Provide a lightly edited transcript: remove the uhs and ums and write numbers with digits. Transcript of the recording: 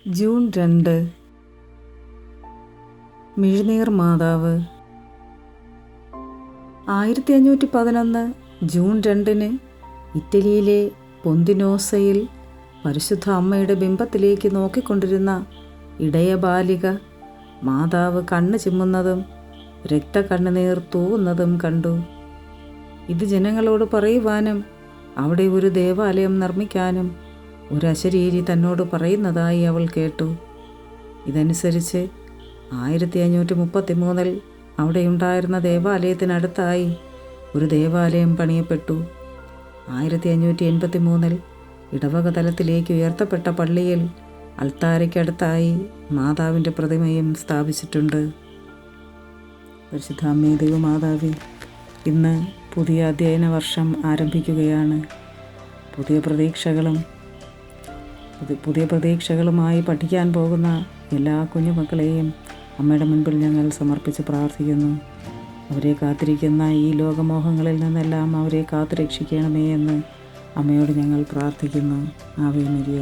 June 2 മിഴുനീർ മാതാവ്. 1511 June 2 ഇറ്റലിയിലെ പൊന്തിനോസയിൽ പരിശുദ്ധ അമ്മയുടെ ബിംബത്തിലേക്ക് നോക്കിക്കൊണ്ടിരുന്ന ഇടയ ബാലിക മാതാവ് കണ്ണ് ചിമ്മുന്നതും രക്തക്കണ്ണുനീർ തൂവുന്നതും കണ്ടു. ഇത് ജനങ്ങളോട് പറയുവാനും അവിടെ ഒരു ദേവാലയം നിർമ്മിക്കാനും ഒരു അശരീരി തന്നോട് പറയുന്നതായി അവൾ കേട്ടു. ഇതനുസരിച്ച് 1533 അവിടെയുണ്ടായിരുന്ന ദേവാലയത്തിനടുത്തായി ഒരു ദേവാലയം പണിയപ്പെട്ടു. 1583 ഇടവക തലത്തിലേക്ക് ഉയർത്തപ്പെട്ട പള്ളിയിൽ അൾത്താരയ്ക്കടുത്തായി മാതാവിൻ്റെ പ്രതിമയും സ്ഥാപിച്ചിട്ടുണ്ട്. പരിശുദ്ധ അമ്മേ ദൈവമാതാവേ, ഇന്ന് പുതിയ അധ്യയന വർഷം ആരംഭിക്കുകയാണ്. പുതിയ പ്രതീക്ഷകളുമായി പഠിക്കാൻ പോകുന്ന എല്ലാ കുഞ്ഞുമക്കളെയും അമ്മയുടെ മുൻപിൽ ഞങ്ങൾ സമർപ്പിച്ച് പ്രാർത്ഥിക്കുന്നു. അവരെ കാത്തിരിക്കുന്ന ഈ ലോകമോഹങ്ങളിൽ നിന്നെല്ലാം അവരെ കാത്തുരക്ഷിക്കണമേ എന്ന് അമ്മയോട് ഞങ്ങൾ പ്രാർത്ഥിക്കുന്നു. Ave Maria.